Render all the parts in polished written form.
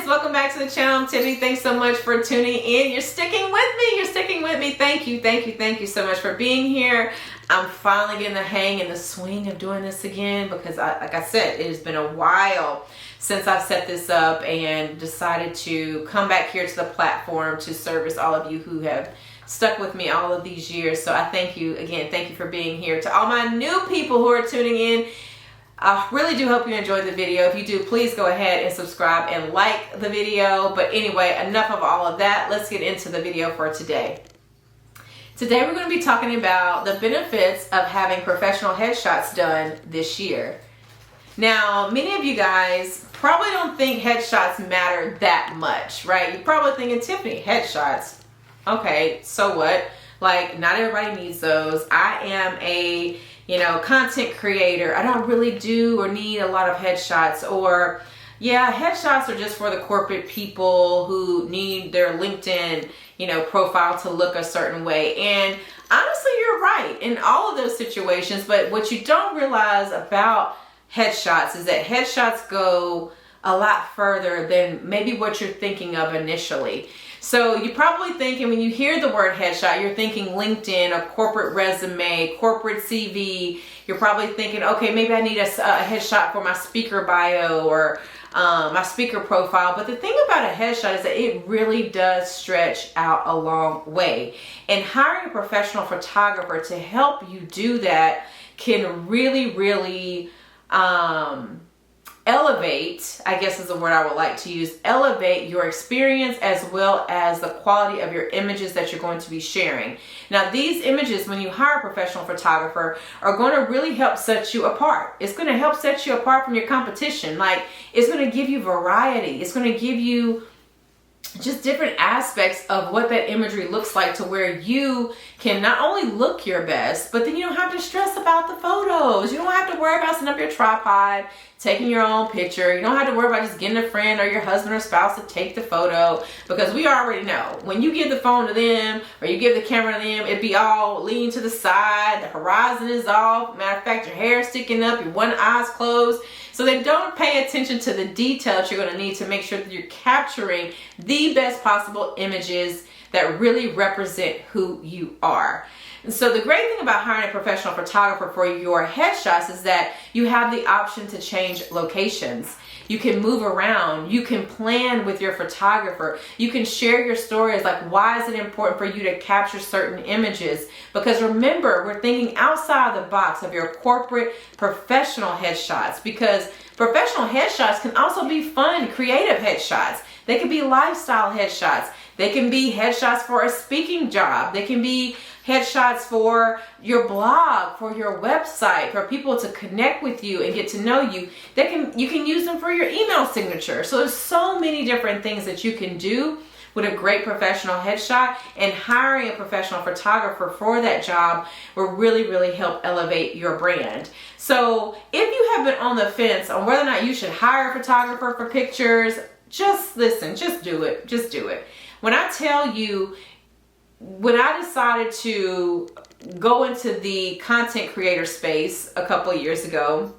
guys, welcome back to the channel. I'm Tiffany. Thanks so much for tuning in. You're sticking with me. Thank you so much for being here. I'm finally getting the hang and the swing of doing this again because like I said, it has been a while since I've set this up and decided to come back here to the platform to service all of you who have stuck with me all of these years. So I thank you again. Thank you for being here. To all my new people who are tuning in, I really do hope you enjoyed the video. If you do, please go ahead and subscribe and like the video. But anyway, enough of all of that. Let's get into the video for today. Today we're going to be talking about the benefits of having professional headshots done this year. Now, many of you guys probably don't think headshots matter that much, right? You're probably thinking, Tiffany, headshots. Okay, so what? Like, not everybody needs those. I am a content creator. I don't really do or need a lot of headshots. Or, yeah, headshots are just for the corporate people who need their LinkedIn, profile to look a certain way. And honestly, you're right in all of those situations. But what you don't realize about headshots is that headshots go a lot further than maybe what you're thinking of initially. So you're probably thinking, when you hear the word headshot, you're thinking LinkedIn, a corporate resume, corporate CV. You're probably thinking, okay, maybe I need a headshot for my speaker bio or my speaker profile. But the thing about a headshot is that it really does stretch out a long way. And hiring a professional photographer to help you do that can really elevate, I guess is the word I would like to use, elevate your experience as well as the quality of your images that you're going to be sharing. Now, these images, when you hire a professional photographer, are going to really help set you apart. It's going to help set you apart from your competition. Like, it's going to give you variety. It's going to give you just different aspects of what that imagery looks like, to where you can not only look your best, but then you don't have to stress about the photos. You don't have to worry about setting up your tripod, taking your own picture. You don't have to worry about just getting a friend or your husband or spouse to take the photo, because we already know when you give the phone to them or you give the camera to them, it be all leaning to the side, the horizon is off. Matter of fact, your hair is sticking up, your one eye's closed. So they don't pay attention to the details you're going to need to make sure that you're capturing the best possible images that really represent who you are. And so the great thing about hiring a professional photographer for your headshots is that you have the option to change locations. You can move around. You can plan with your photographer. You can share your stories, like, why is it important for you to capture certain images? Because remember, we're thinking outside the box of your corporate professional headshots, because professional headshots can also be fun, creative headshots. They can be lifestyle headshots. They can be headshots for a speaking job. They can be headshots for your blog, for your website, for people to connect with you and get to know you. You can use them for your email signature. So there's so many different things that you can do with a great professional headshot, and hiring a professional photographer for that job will really help elevate your brand. So if you have been on the fence on whether or not you should hire a photographer for pictures, just listen, just do it. When I tell you, when I decided to go into the content creator space a couple of years ago,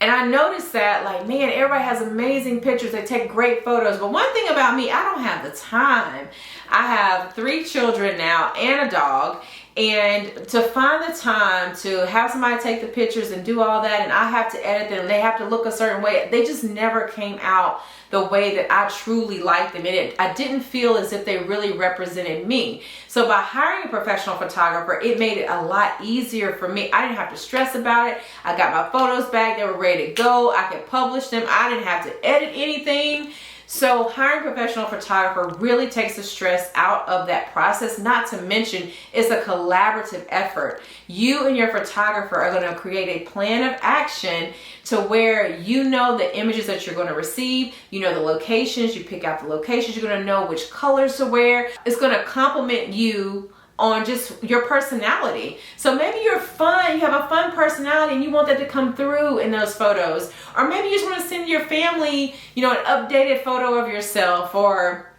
and I noticed that, like, man, everybody has amazing pictures. They take great photos. But one thing about me, I don't have the time. I have 3 children now and a dog. And to find the time to have somebody take the pictures and do all that, and I have to edit them, they have to look a certain way, they just never came out the way that I truly liked them. And I didn't feel as if they really represented me. So by hiring a professional photographer, it made it a lot easier for me. I didn't have to stress about it. I got my photos back. They were ready to go. I could publish them. I didn't have to edit anything. So hiring a professional photographer really takes the stress out of that process. Not to mention, it's a collaborative effort. You and your photographer are going to create a plan of action to where you know the images that you're going to receive, you know the locations, you pick out the locations, you're going to know which colors to wear. It's going to complement you on just your personality. So maybe you're fun, you have a fun personality and you want that to come through in those photos. Or maybe you just want to send your family, an updated photo of yourself. Or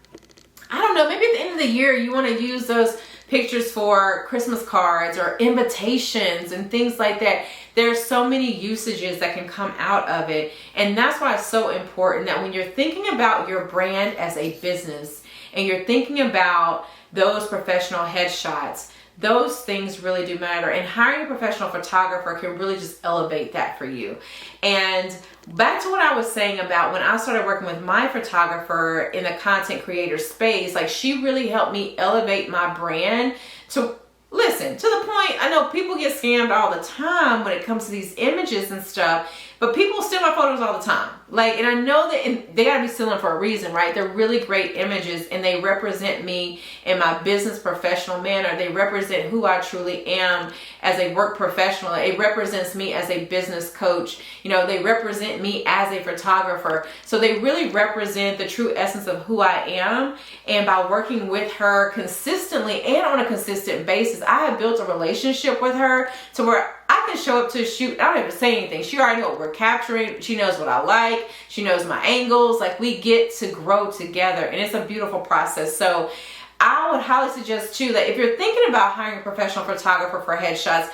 I don't know, maybe at the end of the year you want to use those pictures for Christmas cards or invitations and things like that. There are so many usages that can come out of it. And that's why it's so important that when you're thinking about your brand as a business and you're thinking about those professional headshots, those things really do matter. And hiring a professional photographer can really just elevate that for you. And back to what I was saying about when I started working with my photographer in the content creator space, like she really helped me elevate my brand to, listen, to the point, I know people get scammed all the time when it comes to these images and stuff, but people steal my photos all the time. Like, and I know that they gotta be stealing for a reason, right? They're really great images and they represent me in my business professional manner. They represent who I truly am as a work professional. It represents me as a business coach. You know, they represent me as a photographer. So they really represent the true essence of who I am. And by working with her consistently and on a consistent basis, I have built a relationship with her to where I can show up to a shoot. I don't even say anything. She already knows what we're capturing. She knows what I like. She knows my angles. Like, we get to grow together and it's a beautiful process. So I would highly suggest too that if you're thinking about hiring a professional photographer for headshots,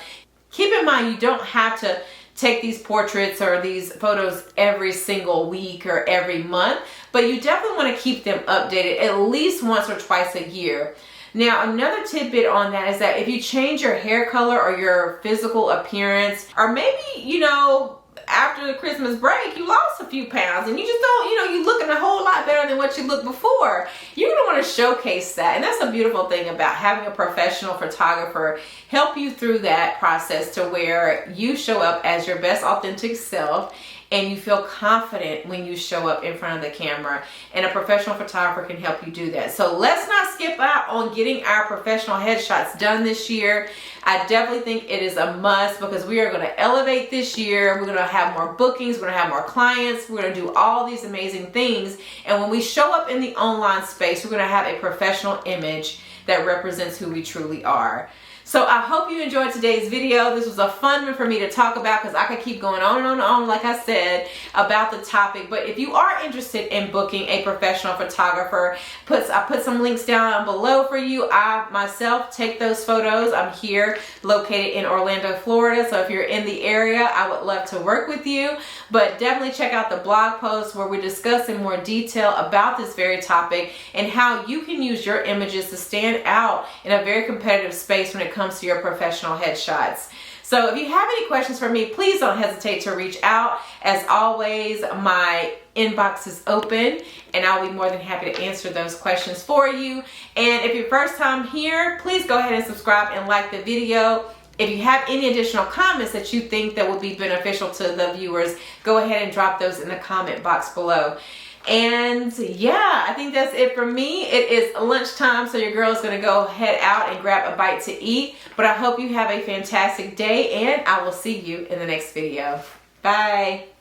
keep in mind you don't have to take these portraits or these photos every single week or every month, but you definitely want to keep them updated at least once or twice a year. Now, another tidbit on that is that if you change your hair color or your physical appearance, or maybe, you know, after the Christmas break, you lost a few pounds and you just don't, you know, you're looking a whole lot better than what you looked before. You're going to want to showcase that. And that's a beautiful thing about having a professional photographer help you through that process to where you show up as your best authentic self and you feel confident when you show up in front of the camera, and a professional photographer can help you do that. So let's not skip out on getting our professional headshots done this year. I definitely think it is a must because we are going to elevate this year. We're going to have more bookings. We're going to have more clients. We're going to do all these amazing things. And when we show up in the online space, we're going to have a professional image that represents who we truly are. So I hope you enjoyed today's video. This was a fun one for me to talk about because I could keep going on and on and on, like I said, about the topic. But if you are interested in booking a professional photographer, I put some links down below for you. I myself take those photos. I'm here located in Orlando, Florida. So if you're in the area, I would love to work with you. But definitely check out the blog post where we discuss in more detail about this very topic and how you can use your images to stand out in a very competitive space when it comes to your professional headshots. So if you have any questions for me, please don't hesitate to reach out. As always, my inbox is open and I'll be more than happy to answer those questions for you. And if you're first time here, please go ahead and subscribe and like the video. If you have any additional comments that you think that would be beneficial to the viewers, go ahead and drop those in the comment box below. And yeah, I think that's it for me. It is lunchtime, so your girl is going to go head out and grab a bite to eat. But I hope you have a fantastic day, and I will see you in the next video. Bye.